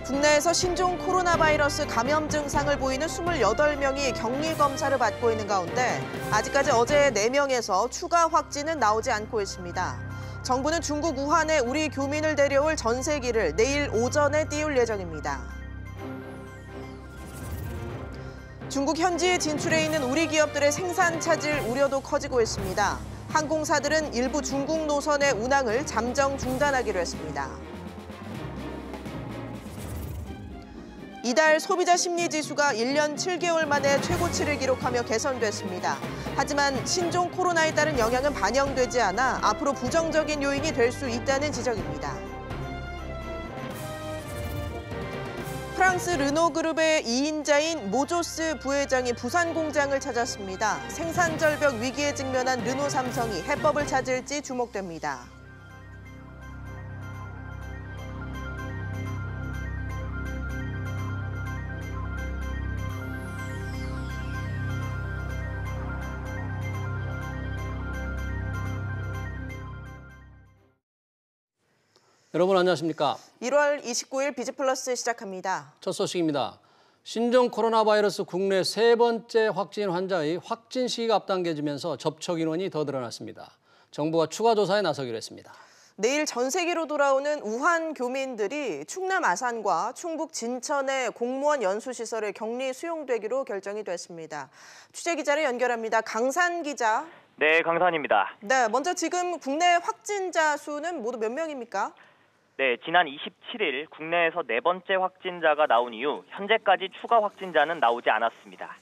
국내에서 신종 코로나 바이러스 감염 증상을 보이는 28명이 격리 검사를 받고 있는 가운데 아직까지 어제 4명에서 추가 확진은 나오지 않고 있습니다. 정부는 중국 우한에 우리 교민을 데려올 전세기를 내일 오전에 띄울 예정입니다. 중국 현지에 진출해 있는 우리 기업들의 생산 차질 우려도 커지고 있습니다. 항공사들은 일부 중국 노선의 운항을 잠정 중단하기로 했습니다. 이달 소비자 심리 지수가 1년 7개월 만에 최고치를 기록하며 개선됐습니다. 하지만 신종 코로나에 따른 영향은 반영되지 않아 앞으로 부정적인 요인이 될 수 있다는 지적입니다. 프랑스 르노그룹의 2인자인 모조스 부회장이 부산 공장을 찾았습니다. 생산 절벽 위기에 직면한 르노 삼성이 해법을 찾을지 주목됩니다. 여러분 안녕하십니까? 1월 29일 비즈플러스 시작합니다. 첫 소식입니다. 신종 코로나 바이러스 국내 3번째 확진 환자의 확진 시기가 앞당겨지면서 접촉 인원이 더 늘어났습니다. 정부가 추가 조사에 나서기로 했습니다. 내일 전 세계로 돌아오는 우한 교민들이 충남 아산과 충북 진천의 공무원 연수시설에 격리 수용되기로 결정이 됐습니다. 취재기자를 연결합니다. 강산 기자. 네, 강산입니다. 네, 먼저 지금 국내 확진자 수는 모두 몇 명입니까? 네, 지난 27일 국내에서 4번째 확진자가 나온 이후 현재까지 추가 확진자는 나오지 않았습니다.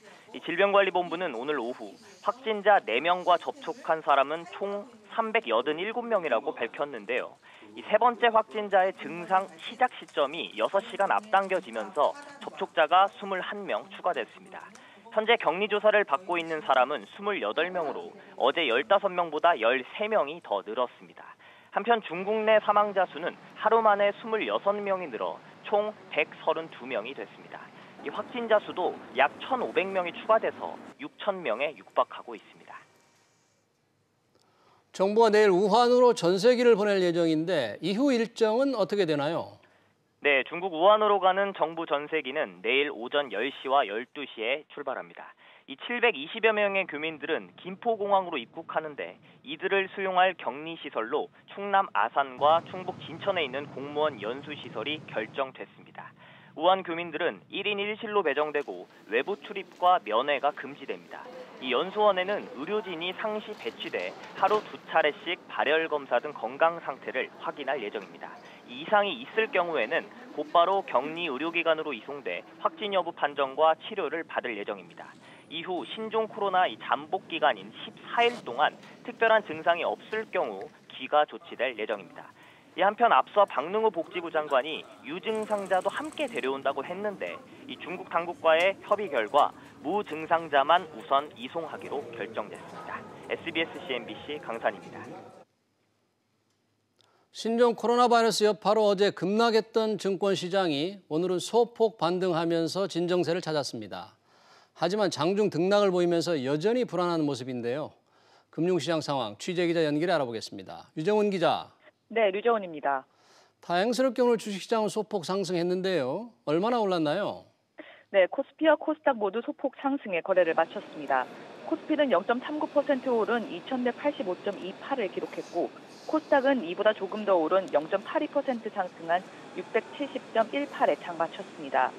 질병관리본부는 오늘 오후 확진자 4명과 접촉한 사람은 총 387명이라고 밝혔는데요. 이 3번째 확진자의 증상 시작 시점이 6시간 앞당겨지면서 접촉자가 21명 추가됐습니다. 현재 격리조사를 받고 있는 사람은 28명으로 어제 15명보다 13명이 더 늘었습니다. 한편 중국 내 사망자 수는 하루 만에 26명이 늘어 총 132명이 됐습니다. 이 확진자 수도 약 1,500명이 추가돼서 6,000명에 육박하고 있습니다. 정부가 내일 우한으로 전세기를 보낼 예정인데 이후 일정은 어떻게 되나요? 네, 중국 우한으로 가는 정부 전세기는 내일 오전 10시와 12시에 출발합니다. 이 720여 명의 교민들은 김포공항으로 입국하는데 이들을 수용할 격리시설로 충남 아산과 충북 진천에 있는 공무원 연수시설이 결정됐습니다. 우한 교민들은 1인 1실로 배정되고 외부 출입과 면회가 금지됩니다. 이 연수원에는 의료진이 상시 배치돼 하루 2차례씩 발열 검사 등 건강 상태를 확인할 예정입니다. 이 이상이 있을 경우에는 곧바로 격리 의료기관으로 이송돼 확진 여부 판정과 치료를 받을 예정입니다. 이후 신종 코로나 잠복 기간인 14일 동안 특별한 증상이 없을 경우 귀가 조치될 예정입니다. 한편 앞서 박능우 복지부 장관이 유증상자도 함께 데려온다고 했는데 이 중국 당국과의 협의 결과 무증상자만 우선 이송하기로 결정됐습니다. SBS CNBC 강산입니다. 신종 코로나 바이러스 여파로 어제 급락했던 증권 시장이 오늘은 소폭 반등하면서 진정세를 찾았습니다. 하지만 장중 등락을 보이면서 여전히 불안한 모습인데요. 금융시장 상황 취재기자 연결해 알아보겠습니다. 유정훈 기자. 네, 류정훈입니다. 다행스럽게 오늘 주식시장은 소폭 상승했는데요. 얼마나 올랐나요? 네, 코스피와 코스닥 모두 소폭 상승에 거래를 마쳤습니다. 코스피는 0.39% 오른 2185.28을 기록했고 코스닥은 이보다 조금 더 오른 0.82% 상승한 670.18에 장 마쳤습니다.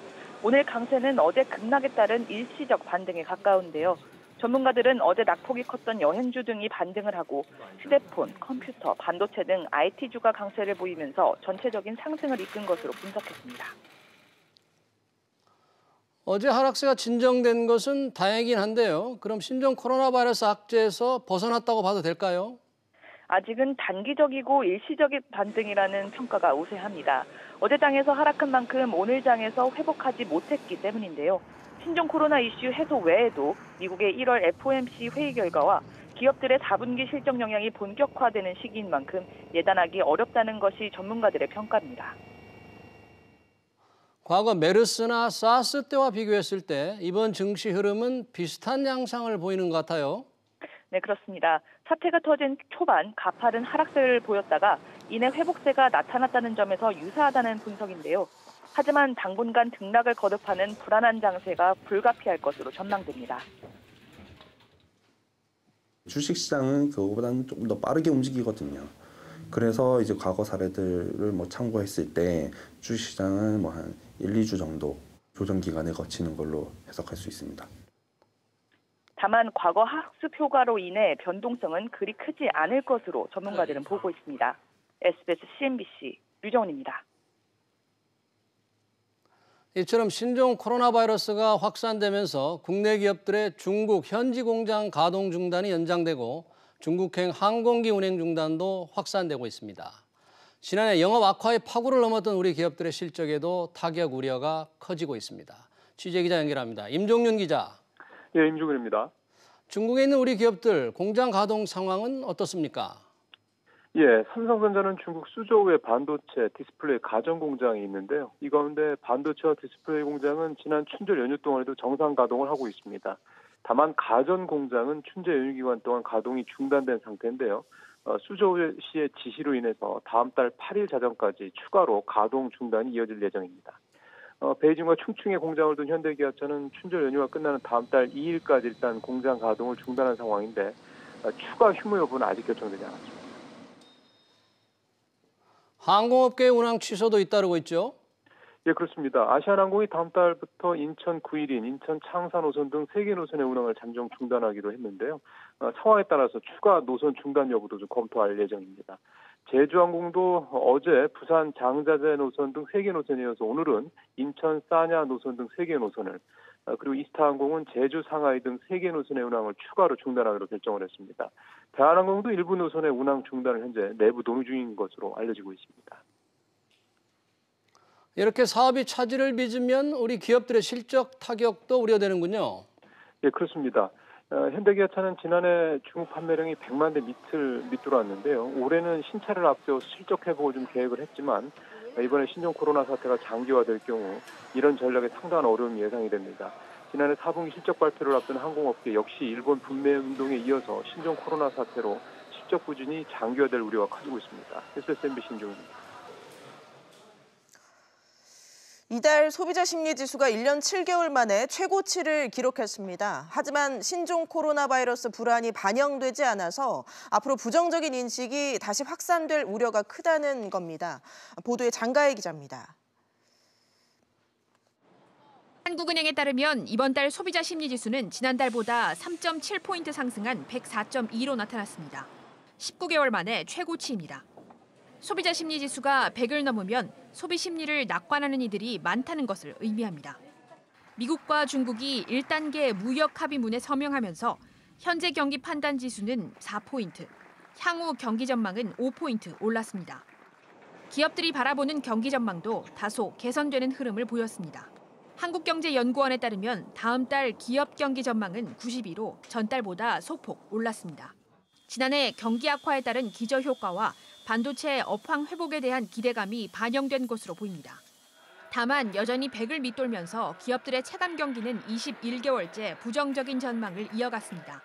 오늘 강세는 어제 급락에 따른 일시적 반등에 가까운데요. 전문가들은 어제 낙폭이 컸던 여행주 등이 반등을 하고 휴대폰, 컴퓨터, 반도체 등 IT주가 강세를 보이면서 전체적인 상승을 이끈 것으로 분석했습니다. 어제 하락세가 진정된 것은 다행이긴 한데요. 그럼 신종 코로나 바이러스 악재에서 벗어났다고 봐도 될까요? 아직은 단기적이고 일시적인 반등이라는 평가가 우세합니다. 어제 장에서 하락한 만큼 오늘 장에서 회복하지 못했기 때문인데요. 신종 코로나 이슈 해소 외에도 미국의 1월 FOMC 회의 결과와 기업들의 4분기 실적 영향이 본격화되는 시기인 만큼 예단하기 어렵다는 것이 전문가들의 평가입니다. 과거 메르스나 사스 때와 비교했을 때 이번 증시 흐름은 비슷한 양상을 보이는 것 같아요. 네, 그렇습니다. 사태가 터진 초반 가파른 하락세를 보였다가 이내 회복세가 나타났다는 점에서 유사하다는 분석인데요. 하지만 당분간 등락을 거듭하는 불안한 장세가 불가피할 것으로 전망됩니다. 주식시장은 그거보다는 조금 더 빠르게 움직이거든요. 그래서 이제 과거 사례들을 참고했을 때 주식시장은 한 1, 2주 정도 조정 기간을 거치는 걸로 해석할 수 있습니다. 다만 과거 학습 효과로 인해 변동성은 그리 크지 않을 것으로 전문가들은 보고 있습니다. SBS CNBC 류정훈입니다. 이처럼 신종 코로나 바이러스가 확산되면서 국내 기업들의 중국 현지 공장 가동 중단이 연장되고 중국행 항공기 운행 중단도 확산되고 있습니다. 지난해 영업 악화의 파고를 넘었던 우리 기업들의 실적에도 타격 우려가 커지고 있습니다. 취재기자 연결합니다. 임종윤 기자. 예, 임종윤입니다. 중국에 있는 우리 기업들 공장 가동 상황은 어떻습니까? 예, 삼성전자는 중국 수저우의 반도체, 디스플레이 가전 공장이 있는데요. 이 가운데 반도체와 디스플레이 공장은 지난 춘절 연휴 동안에도 정상 가동을 하고 있습니다. 다만 가전 공장은 춘절 연휴 기간 동안 가동이 중단된 상태인데요. 수저우 씨의 지시로 인해서 다음 달 8일 자정까지 추가로 가동 중단이 이어질 예정입니다. 베이징과 충칭에 공장을 둔 현대기아차는 춘절 연휴가 끝나는 다음 달 2일까지 일단 공장 가동을 중단한 상황인데 추가 휴무 여부는 아직 결정되지 않았습니다. 항공업계의 운항 취소도 잇따르고 있죠? 예, 그렇습니다. 아시아나항공이 다음 달부터 인천 구일인, 인천 창사 노선 등 3개 노선의 운항을 잠정 중단하기로 했는데요. 상황에 따라서 추가 노선 중단 여부도 좀 검토할 예정입니다. 제주항공도 어제 부산 장자재 노선 등 3개 노선에 이어서 오늘은 인천 싸냐 노선 등 3개 노선을, 그리고 이스타항공은 제주 상하이 등 3개 노선의 운항을 추가로 중단하기로 결정을 했습니다. 대한항공도 일부 노선의 운항 중단을 현재 내부 논의 중인 것으로 알려지고 있습니다. 이렇게 사업이 차질을 빚으면 우리 기업들의 실적 타격도 우려되는군요. 예, 그렇습니다. 현대기아차는 지난해 중국 판매량이 100만 대 밑돌았는데요. 올해는 신차를 앞세워서 실적 회복을 좀 계획을 했지만 이번에 신종 코로나 사태가 장기화될 경우 이런 전략에 상당한 어려움이 예상이 됩니다. 지난해 4분기 실적 발표를 앞둔 항공업계 역시 일본 분매 운동에 이어서 신종 코로나 사태로 실적 부진이 장기화될 우려가 커지고 있습니다. SSMB 신종입니다. 이달 소비자 심리지수가 1년 7개월 만에 최고치를 기록했습니다. 하지만 신종 코로나 바이러스 불안이 반영되지 않아서 앞으로 부정적인 인식이 다시 확산될 우려가 크다는 겁니다. 보도에 장가혜 기자입니다. 한국은행에 따르면 이번 달 소비자 심리지수는 지난달보다 3.7포인트 상승한 104.2로 나타났습니다. 19개월 만에 최고치입니다. 소비자 심리지수가 100을 넘으면 소비 심리를 낙관하는 이들이 많다는 것을 의미합니다. 미국과 중국이 1단계 무역 합의문에 서명하면서 현재 경기 판단 지수는 4포인트, 향후 경기 전망은 5포인트 올랐습니다. 기업들이 바라보는 경기 전망도 다소 개선되는 흐름을 보였습니다. 한국경제연구원에 따르면 다음 달 기업 경기 전망은 92로 전달보다 소폭 올랐습니다. 지난해 경기 악화에 따른 기저효과와 반도체 업황 회복에 대한 기대감이 반영된 것으로 보입니다. 다만 여전히 100을 밑돌면서 기업들의 체감 경기는 21개월째 부정적인 전망을 이어갔습니다.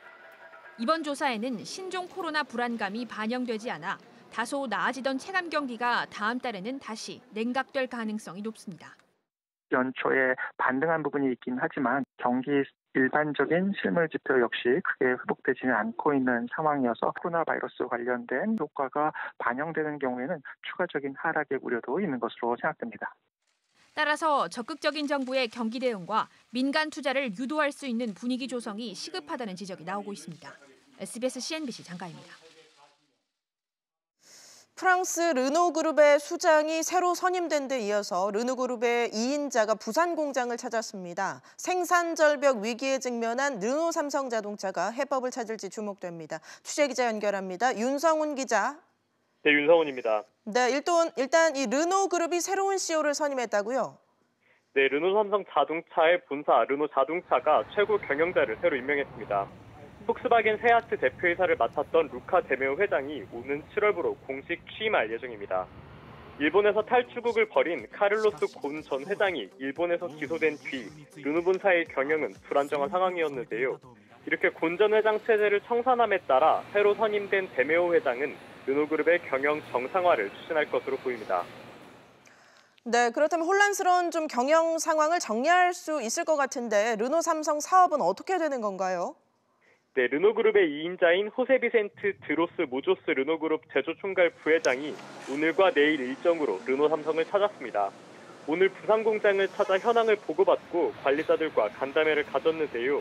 이번 조사에는 신종 코로나 불안감이 반영되지 않아 다소 나아지던 체감 경기가 다음 달에는 다시 냉각될 가능성이 높습니다. 연초에 반등한 부분이 있긴 하지만 경기 일반적인 실물 지표 역시 크게 회복되지는 않고 있는 상황이어서 코로나 바이러스 관련된 효과가 반영되는 경우에는 추가적인 하락의 우려도 있는 것으로 생각됩니다. 따라서 적극적인 정부의 경기 대응과 민간 투자를 유도할 수 있는 분위기 조성이 시급하다는 지적이 나오고 있습니다. SBS CNBC 장가입니다. 프랑스 르노그룹의 수장이 새로 선임된 데 이어서 르노그룹의 2인자가 부산 공장을 찾았습니다. 생산 절벽 위기에 직면한 르노 삼성자동차가 해법을 찾을지 주목됩니다. 취재기자 연결합니다. 윤성훈 기자. 네, 윤성훈입니다. 네, 일단 이 르노그룹이 새로운 CEO를 선임했다고요? 네, 르노 삼성 자동차의 본사 르노 자동차가 최고 경영자를 새로 임명했습니다. 폭스바겐 세아트 대표이사를 맡았던 루카 데메오 회장이 오는 7월부로 공식 취임할 예정입니다. 일본에서 탈출국을 벌인 카를로스 곤 전 회장이 일본에서 기소된 뒤 르노 본사의 경영은 불안정한 상황이었는데요. 이렇게 곤 전 회장 체제를 청산함에 따라 새로 선임된 데메오 회장은 르노그룹의 경영 정상화를 추진할 것으로 보입니다. 네, 그렇다면 혼란스러운 좀 경영 상황을 정리할 수 있을 것 같은데 르노 삼성 사업은 어떻게 되는 건가요? 네, 르노그룹의 2인자인 호세 비센트 드로스 모조스 르노그룹 제조총괄 부회장이 오늘과 내일 일정으로 르노 삼성을 찾았습니다. 오늘 부산 공장을 찾아 현황을 보고받고 관리자들과 간담회를 가졌는데요.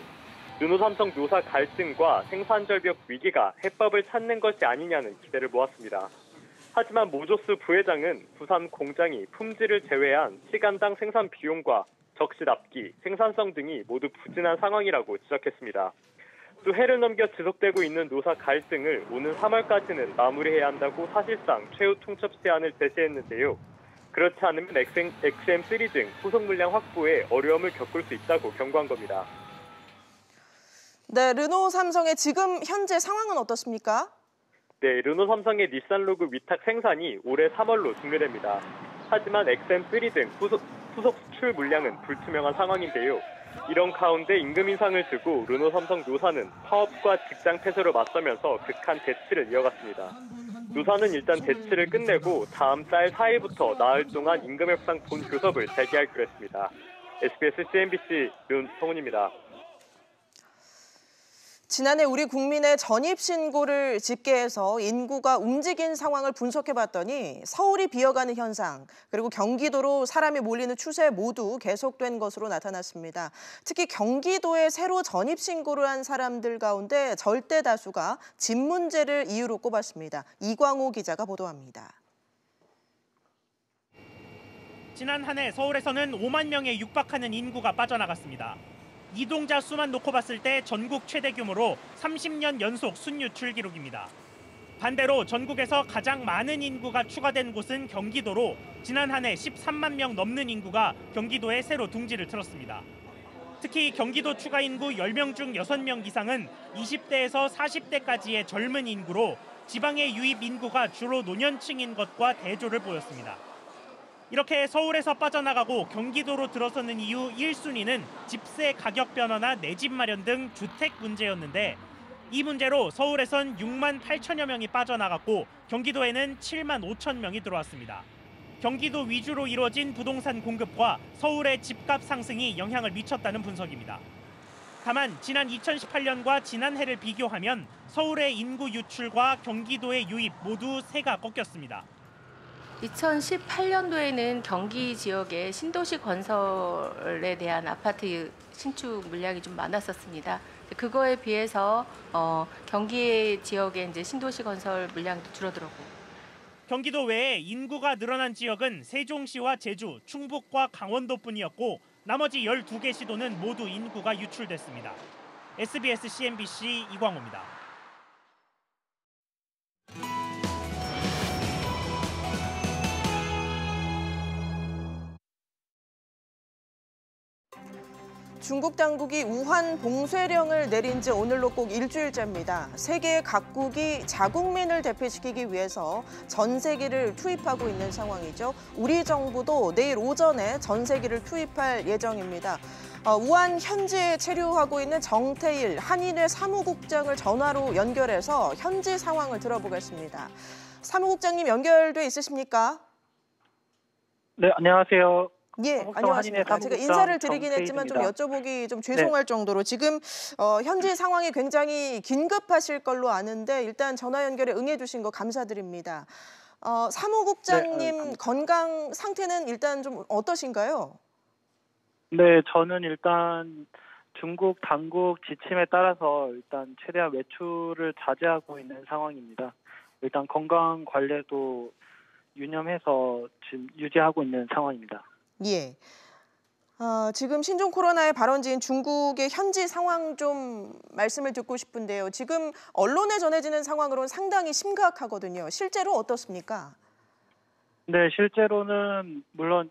르노 삼성 노사 갈등과 생산 절벽 위기가 해법을 찾는 것이 아니냐는 기대를 모았습니다. 하지만 모조스 부회장은 부산 공장이 품질을 제외한 시간당 생산 비용과 적시 납기, 생산성 등이 모두 부진한 상황이라고 지적했습니다. 또 해를 넘겨 지속되고 있는 노사 갈등을 오는 3월까지는 마무리해야 한다고 사실상 최후 통첩 시한을 제시했는데요. 그렇지 않으면 XM3 등 후속 물량 확보에 어려움을 겪을 수 있다고 경고한 겁니다. 네, 르노 삼성의 지금 현재 상황은 어떻습니까? 네, 르노 삼성의 닛산 로그 위탁 생산이 올해 3월로 종료됩니다. 하지만 XM3 등 후속 수출 물량은 불투명한 상황인데요. 이런 가운데 임금 인상을 두고 르노 삼성 노사는 파업과 직장 폐쇄로 맞서면서 극한 대치를 이어갔습니다. 노사는 일단 대치를 끝내고 다음 달 4일부터 나흘 동안 임금 협상 본교섭을 재개하기로 했습니다. SBS CNBC 윤성훈입니다. 지난해 우리 국민의 전입신고를 집계해서 인구가 움직인 상황을 분석해봤더니 서울이 비어가는 현상, 그리고 경기도로 사람이 몰리는 추세 모두 계속된 것으로 나타났습니다. 특히 경기도에 새로 전입신고를 한 사람들 가운데 절대 다수가 집 문제를 이유로 꼽았습니다. 이광호 기자가 보도합니다. 지난 한 해 서울에서는 5만 명에 육박하는 인구가 빠져나갔습니다. 이동자 수만 놓고 봤을 때 전국 최대 규모로 30년 연속 순유출 기록입니다. 반대로 전국에서 가장 많은 인구가 추가된 곳은 경기도로 지난 한 해 13만 명 넘는 인구가 경기도에 새로 둥지를 틀었습니다. 특히 경기도 추가 인구 10명 중 6명 이상은 20대에서 40대까지의 젊은 인구로 지방의 유입 인구가 주로 노년층인 것과 대조를 보였습니다. 이렇게 서울에서 빠져나가고 경기도로 들어서는 이유 1순위는 집세 가격 변화나 내 집 마련 등 주택 문제였는데 이 문제로 서울에선 6만 8천여 명이 빠져나갔고 경기도에는 7만 5천 명이 들어왔습니다. 경기도 위주로 이루어진 부동산 공급과 서울의 집값 상승이 영향을 미쳤다는 분석입니다. 다만 지난 2018년과 지난해를 비교하면 서울의 인구 유출과 경기도의 유입 모두 세가 꺾였습니다. 2018년도에는 경기 지역에 신도시 건설에 대한 아파트 신축 물량이 좀 많았었습니다. 그거에 비해서 경기 지역에 이제 신도시 건설 물량도 줄어들었고. 경기도 외에 인구가 늘어난 지역은 세종시와 제주, 충북과 강원도뿐이었고 나머지 12개 시도는 모두 인구가 유출됐습니다. SBS CNBC 이광호입니다. 중국 당국이 우한 봉쇄령을 내린 지 오늘로 꼭 일주일째입니다. 세계 각국이 자국민을 대피시키기 위해서 전세기를 투입하고 있는 상황이죠. 우리 정부도 내일 오전에 전세기를 투입할 예정입니다. 우한 현지에 체류하고 있는 정태일 한인회 사무국장을 전화로 연결해서 현지 상황을 들어보겠습니다. 사무국장님 연결돼 있으십니까? 네, 안녕하세요. 예, 안녕하십니까. 제가 인사를 드리긴 했지만 좀 여쭤보기 좀 죄송할 정도로 지금 현지 상황이 굉장히 긴급하실 걸로 아는데 일단 전화 연결에 응해주신 거 감사드립니다. 사무국장님 건강 상태는 일단 좀 어떠신가요? 네, 저는 일단 중국 당국 지침에 따라서 일단 최대한 외출을 자제하고 있는 상황입니다. 일단 건강 관리도 유념해서 지금 유지하고 있는 상황입니다. 예. 지금 신종 코로나의 발원지인 중국의 현지 상황 좀 말씀을 듣고 싶은데요. 지금 언론에 전해지는 상황으로는 상당히 심각하거든요. 실제로 어떻습니까? 네, 실제로는 물론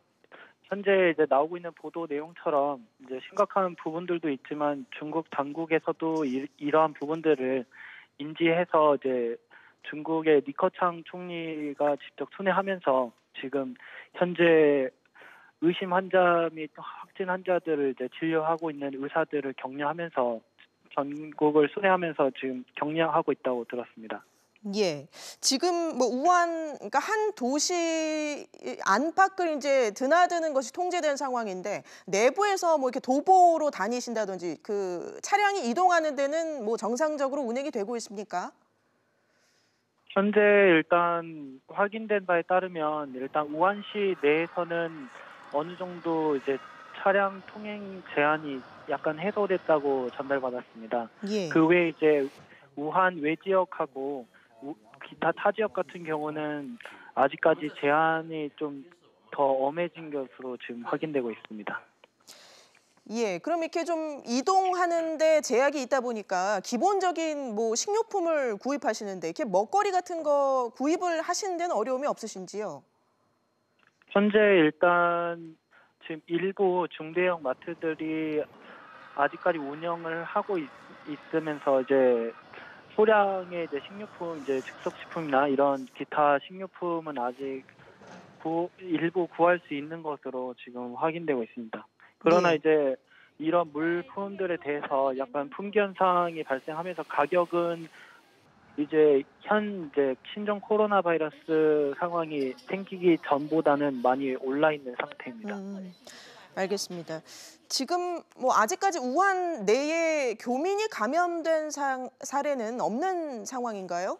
현재 이제 나오고 있는 보도 내용처럼 이제 심각한 부분들도 있지만 중국 당국에서도 이러한 부분들을 인지해서 이제 중국의 리커창 총리가 직접 순회하면서 지금 현재 의심 환자 및 확진 환자들을 이제 진료하고 있는 의사들을 격려하면서 전국을 순회하면서 지금 격려하고 있다고 들었습니다. 예. 지금 뭐 우한, 그러니까 한 도시 안팎을 이제 드나드는 것이 통제된 상황인데 내부에서 뭐 이렇게 도보로 다니신다든지 그 차량이 이동하는 데는 뭐 정상적으로 운행이 되고 있습니까? 현재 일단 확인된 바에 따르면 일단 우한시 내에서는 어느 정도 이제 차량 통행 제한이 약간 해소됐다고 전달받았습니다. 예. 그 외에 이제 우한 외 지역하고 기타 타 지역 같은 경우는 아직까지 제한이 좀 더 엄해진 것으로 지금 확인되고 있습니다. 예, 그럼 이렇게 좀 이동하는데 제약이 있다 보니까 기본적인 뭐 식료품을 구입하시는데 이렇게 먹거리 같은 거 구입을 하시는 데는 어려움이 없으신지요? 현재 일단 지금 일부 중대형 마트들이 아직까지 운영을 하고 있으면서 이제 소량의 이제 식료품, 이제 즉석식품이나 이런 기타 식료품은 아직 일부 구할 수 있는 것으로 지금 확인되고 있습니다. 그러나 네. 이제 이런 물품들에 대해서 약간 품귀 현상이 발생하면서 가격은 이제 현재 신종 코로나 바이러스 상황이 생기기 전보다는 많이 올라 있는 상태입니다. 알겠습니다. 지금 뭐 아직까지 우한 내에 교민이 감염된 사례는 없는 상황인가요?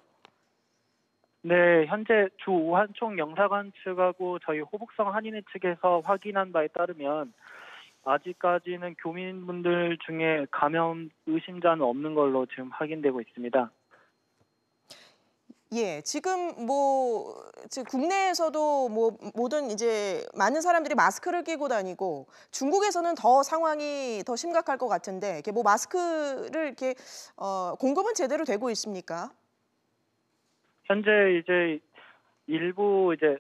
네, 현재 주 우한 총영사관 측하고 저희 호북성 한인회 측에서 확인한 바에 따르면 아직까지는 교민분들 중에 감염 의심자는 없는 걸로 지금 확인되고 있습니다. 예, 지금 국내에서도 뭐 모든 이제 많은 사람들이 마스크를 끼고 다니고 중국에서는 더 상황이 더 심각할 것 같은데 이렇게 뭐 마스크를 이렇게 공급은 제대로 되고 있습니까? 현재 이제 일부 이제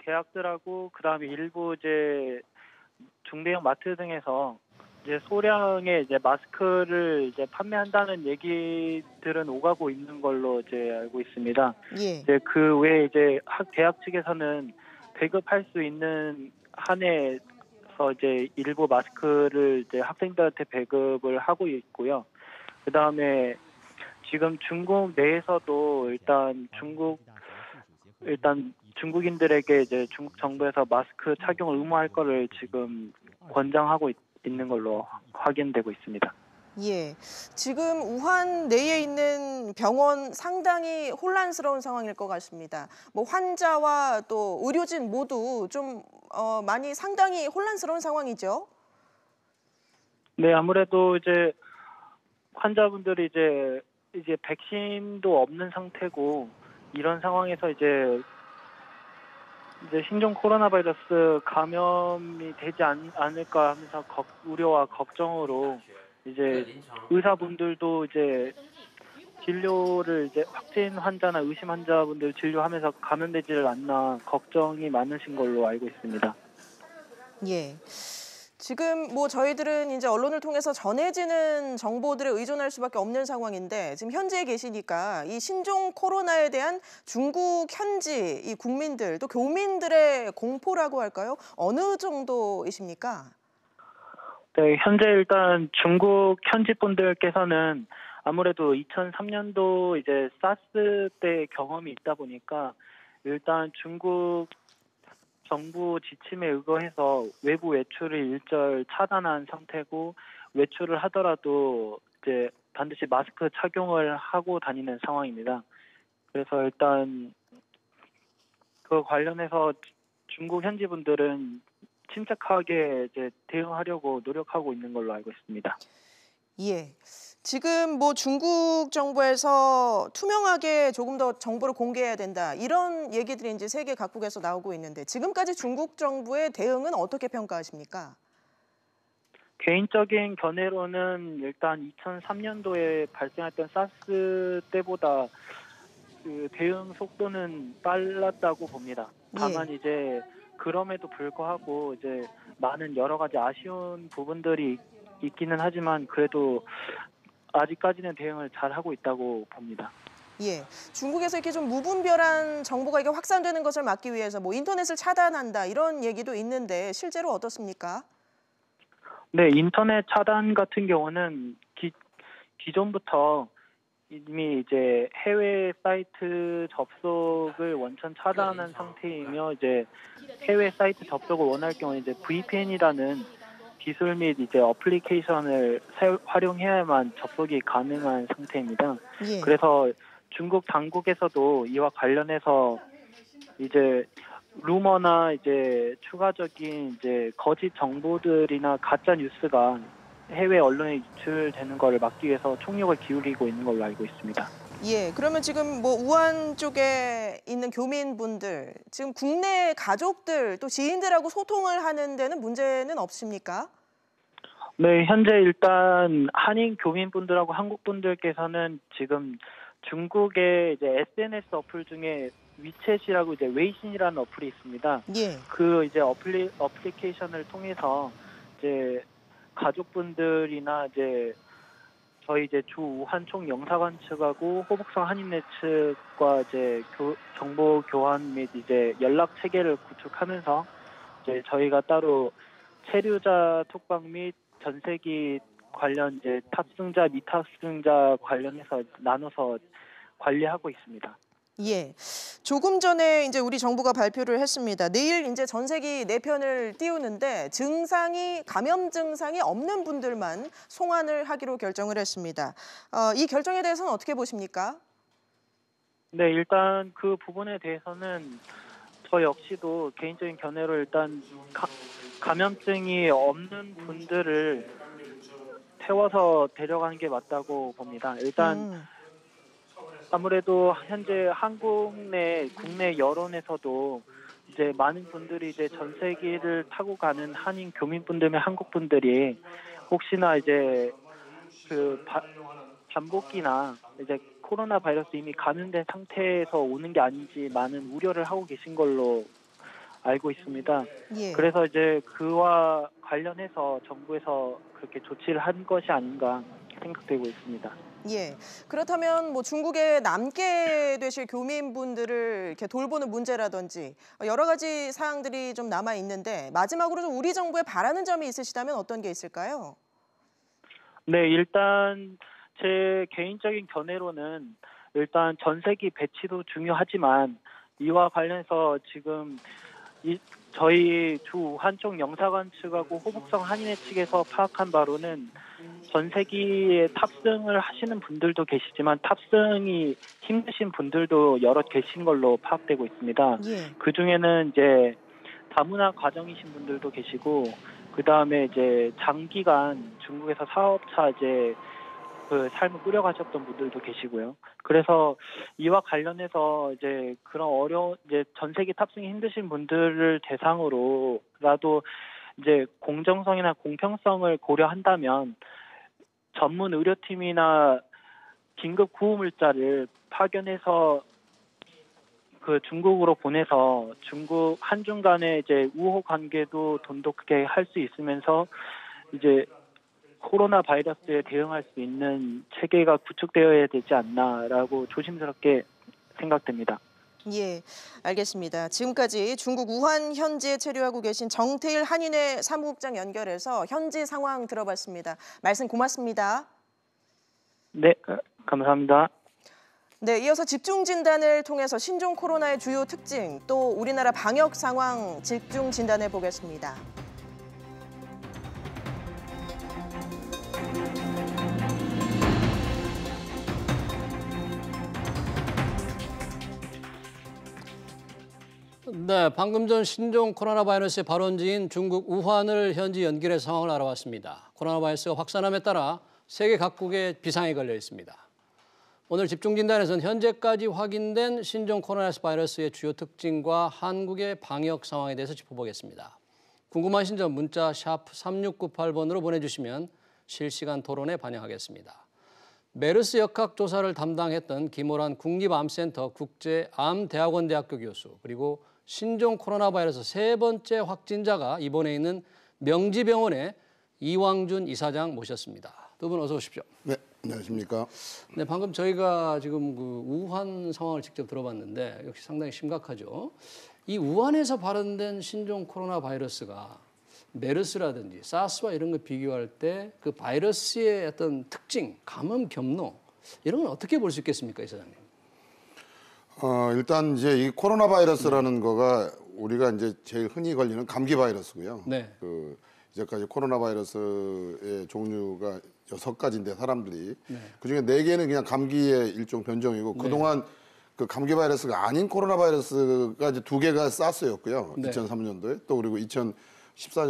대학들하고 그다음에 일부 이제 중대형 마트 등에서 이제 소량의 이제 마스크를 이제 판매한다는 얘기들은 오가고 있는 걸로 이제 알고 있습니다. 예. 이제 그 외에 이제 대학 측에서는 배급할 수 있는 한에서 이제 일부 마스크를 이제 학생들한테 배급을 하고 있고요. 그다음에 지금 중국 내에서도 일단 중국인들에게 이제 중국 정부에서 마스크 착용을 의무할 거를 지금 권장하고 있는 걸로 확인되고 있습니다. 예, 지금 우한 내에 있는 병원 상당히 혼란스러운 상황일 것 같습니다. 뭐 환자와 또 의료진 모두 좀 많이 상당히 혼란스러운 상황이죠. 네, 아무래도 이제 환자분들이 이제 백신도 없는 상태고 이런 상황에서 이제 신종 코로나 바이러스 감염이 되지 않을까 하면서 우려와 걱정으로 이제 의사분들도 이제 진료를 이제 확진 환자나 의심 환자분들 진료하면서 감염되지를 않나 걱정이 많으신 걸로 알고 있습니다. 예. 지금 뭐 저희들은 이제 언론을 통해서 전해지는 정보들에 의존할 수밖에 없는 상황인데 지금 현지에 계시니까 이 신종 코로나에 대한 중국 현지 이 국민들 또 교민들의 공포라고 할까요? 어느 정도이십니까? 네, 현재 일단 중국 현지 분들께서는 아무래도 2003년도 이제 사스 때 경험이 있다 보니까 일단 중국 정부 지침에 의거해서 외부 외출을 일절 차단한 상태고 외출을 하더라도 이제 반드시 마스크 착용을 하고 다니는 상황입니다. 그래서 일단 그 관련해서 중국 현지 분들은 침착하게 이제 대응하려고 노력하고 있는 걸로 알고 있습니다. 예. 지금 뭐 중국 정부에서 투명하게 조금 더 정보를 공개해야 된다. 이런 얘기들이 이제 세계 각국에서 나오고 있는데 지금까지 중국 정부의 대응은 어떻게 평가하십니까? 개인적인 견해로는 일단 2003년도에 발생했던 사스 때보다 그 대응 속도는 빨랐다고 봅니다. 다만 이제 그럼에도 불구하고 이제 많은 여러 가지 아쉬운 부분들이 있기는 하지만 그래도 아직까지는 대응을 잘 하고 있다고 봅니다. 예, 중국에서 이렇게 좀 무분별한 정보가 이게 확산되는 것을 막기 위해서 뭐 인터넷을 차단한다 이런 얘기도 있는데 실제로 어떻습니까? 네, 인터넷 차단 같은 경우는 기존부터 이미 이제 해외 사이트 접속을 원천 차단한 상태이며 이제 해외 사이트 접속을 원할 경우 이제 VPN이라는 기술 및 이제 어플리케이션을 활용해야만 접속이 가능한 상태입니다. 예. 그래서 중국 당국에서도 이와 관련해서 이제 루머나 이제 추가적인 이제 거짓 정보들이나 가짜 뉴스가 해외 언론에 유출되는 것을 막기 위해서 총력을 기울이고 있는 걸로 알고 있습니다. 예, 그러면 지금 뭐 우한 쪽에 있는 교민분들, 지금 국내 가족들 또 지인들하고 소통을 하는 데는 문제는 없습니까? 네, 현재 일단 한인 교민분들하고 한국 분들께서는 지금 중국의 이제 SNS 어플 중에 위챗이라고 이제 웨이신이라는 어플이 있습니다. 예. 그 이제 어플리케이션을 통해서 이제 가족분들이나 이제 저희 이제 주 우한 총 영사관 측하고 호북성 한인회 측과 이제 정보 교환 및 이제 연락 체계를 구축하면서 이제 저희가 따로 체류자 톡방 및 전세기 관련 이제 탑승자 미탑승자 관련해서 나눠서 관리하고 있습니다. 예. 조금 전에 이제 우리 정부가 발표를 했습니다. 내일 이제 전세기 4편을 띄우는데 감염 증상이 없는 분들만 송환을 하기로 결정을 했습니다. 이 결정에 대해서는 어떻게 보십니까? 네, 일단 그 부분에 대해서는 저 역시도 개인적인 견해로 일단 감염증이 없는 분들을 태워서 데려가는 게 맞다고 봅니다. 일단 아무래도 현재 국내 여론에서도 이제 많은 분들이 이제 전세기를 타고 가는 한인 교민분들 및 한국 분들이 혹시나 이제 그 잠복기나 이제 코로나 바이러스 이미 감염된 상태에서 오는 게 아닌지 많은 우려를 하고 계신 걸로 알고 있습니다. 예. 그래서 이제 그와 관련해서 정부에서 그렇게 조치를 한 것이 아닌가 생각되고 있습니다. 예. 그렇다면 뭐 중국에 남게 되실 교민분들을 이렇게 돌보는 문제라든지 여러 가지 사항들이 좀 남아 있는데 마지막으로 좀 우리 정부에 바라는 점이 있으시다면 어떤 게 있을까요? 네, 일단 제 개인적인 견해로는 일단 전세기 배치도 중요하지만 이와 관련해서 지금 저희 주 우한 쪽 영사관 측하고 호북성 한인회 측에서 파악한 바로는 전세기에 탑승을 하시는 분들도 계시지만 탑승이 힘드신 분들도 여럿 계신 걸로 파악되고 있습니다. 예. 그 중에는 이제 다문화 가정이신 분들도 계시고 그 다음에 이제 장기간 중국에서 사업차 이제 그 삶을 꾸려가셨던 분들도 계시고요. 그래서 이와 관련해서 이제 그런 이제 전세기 탑승이 힘드신 분들을 대상으로라도 이제 공정성이나 공평성을 고려한다면 전문 의료팀이나 긴급 구호물자를 파견해서 그 중국으로 보내서 한중 간의 이제 우호 관계도 돈독하게 할 수 있으면서 이제 코로나 바이러스에 대응할 수 있는 체계가 구축되어야 되지 않나라고 조심스럽게 생각됩니다. 예, 알겠습니다. 지금까지 중국 우한 현지에 체류하고 계신 정태일 한인회 사무국장 연결해서 현지 상황 들어봤습니다. 말씀 고맙습니다. 네, 감사합니다. 네, 이어서 집중 진단을 통해서 신종 코로나의 주요 특징, 또 우리나라 방역 상황 집중 진단해 보겠습니다. 네, 방금 전 신종 코로나 바이러스의 발원지인 중국 우한을 현지 연결해 상황을 알아봤습니다. 코로나 바이러스가 확산함에 따라 세계 각국에 비상이 걸려 있습니다. 오늘 집중진단에서는 현재까지 확인된 신종 코로나 바이러스의 주요 특징과 한국의 방역 상황에 대해서 짚어보겠습니다. 궁금하신 점 문자 샵 3698번으로 보내주시면 실시간 토론에 반영하겠습니다. 메르스 역학 조사를 담당했던 김호란 국립암센터 국제암대학원대학교 교수, 그리고 신종 코로나 바이러스 3번째 확진자가 입원해 있는 명지병원의 이왕준 이사장 모셨습니다. 두 분 어서 오십시오. 네, 안녕하십니까. 네, 방금 저희가 지금 그 우한 상황을 직접 들어봤는데 역시 상당히 심각하죠. 이 우한에서 발현된 신종 코로나 바이러스가 메르스라든지 사스와 이런 거 비교할 때 그 바이러스의 어떤 특징, 감염 경로 이런 건 어떻게 볼 수 있겠습니까, 이사장님? 일단 이제 이 코로나 바이러스라는 거가 우리가 이제 제일 흔히 걸리는 감기 바이러스고요. 네. 그 이제까지 코로나 바이러스의 종류가 6가지인데 사람들이 그중에 4개는 그냥 감기의 일종 변종이고 그동안 그 감기 바이러스가 아닌 코로나 바이러스가 이제 2개가 사스였고요. 2003년도에 또 그리고 2014년,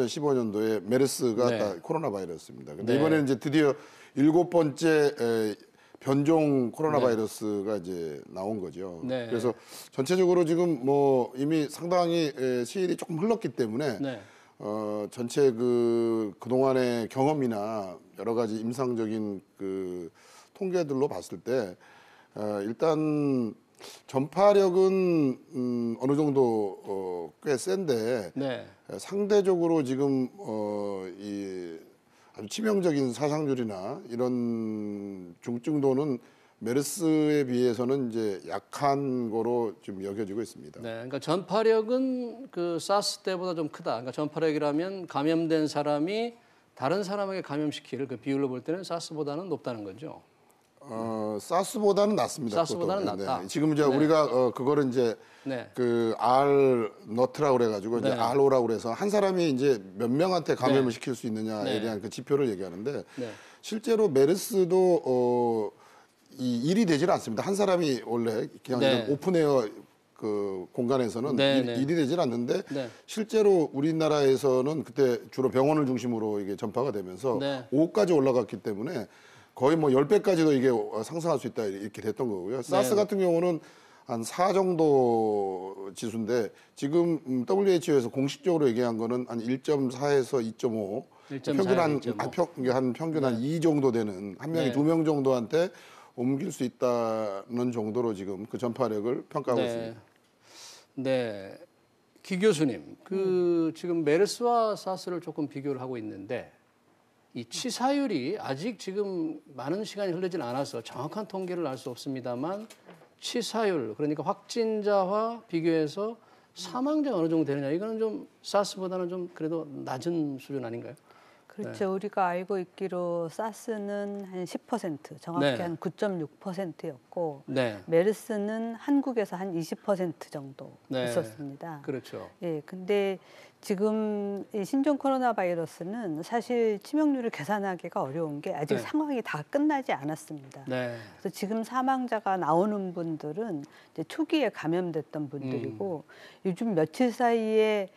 15년도에 메르스가 다 코로나 바이러스입니다. 근데 이번에는 이제 드디어 7번째 변종 코로나 바이러스가 이제 나온 거죠. 그래서 전체적으로 지금 뭐 이미 상당히 시일이 조금 흘렀기 때문에 전체 그동안의 경험이나 여러 가지 임상적인 그 통계들로 봤을 때 일단 전파력은 어느 정도 꽤 센데 상대적으로 지금 이 아주 치명적인 사상률이나 이런 중증도는 메르스에 비해서는 이제 약한 거로 좀 여겨지고 있습니다. 네, 그러니까 전파력은 그 사스 때보다 좀 크다. 그러니까 전파력이라면 감염된 사람이 다른 사람에게 감염시킬 그 비율로 볼 때는 사스보다는 높다는 거죠. 사스보다는 낮습니다. 사스보다는 낮다. 지금 이제 우리가 그거를 이제 그 R 너트라고 그래가지고 이제 R오라고 그래서 한 사람이 이제 몇 명한테 감염을 시킬 수 있느냐에 대한 그 지표를 얘기하는데 실제로 메르스도 이 일이 되질 않습니다. 한 사람이 원래 그냥 이런 오픈에어 그 공간에서는 일이 되질 않는데 실제로 우리나라에서는 그때 주로 병원을 중심으로 이게 전파가 되면서 5까지 올라갔기 때문에 거의 뭐 10배까지도 이게 상승할 수 있다 이렇게 됐던 거고요. 사스 같은 경우는 한 4 정도 지수인데 지금 WHO에서 공식적으로 얘기한 거는 한 1.4에서 2.5 평균 평균 한 2 정도 되는 한 명이 2명 정도한테 옮길 수 있다는 정도로 지금 그 전파력을 평가하고 있습니다. 네, 기 교수님, 그 지금 메르스와 사스를 조금 비교를 하고 있는데 이 치사율이 아직 지금 많은 시간이 흐르진 않아서 정확한 통계를 알 수 없습니다만 치사율, 그러니까 확진자와 비교해서 사망자가 어느 정도 되느냐, 이거는 좀 사스보다는 좀 그래도 낮은 수준 아닌가요? 그렇죠. 우리가 알고 있기로 사스는 한 10%, 정확히 한 9.6%였고 메르스는 한국에서 한 20% 정도 있었습니다. 그렇죠. 예, 근데 지금 이 신종 코로나 바이러스는 사실 치명률을 계산하기가 어려운 게 아직 상황이 다 끝나지 않았습니다. 그래서 지금 사망자가 나오는 분들은 이제 초기에 감염됐던 분들이고 요즘 며칠 사이에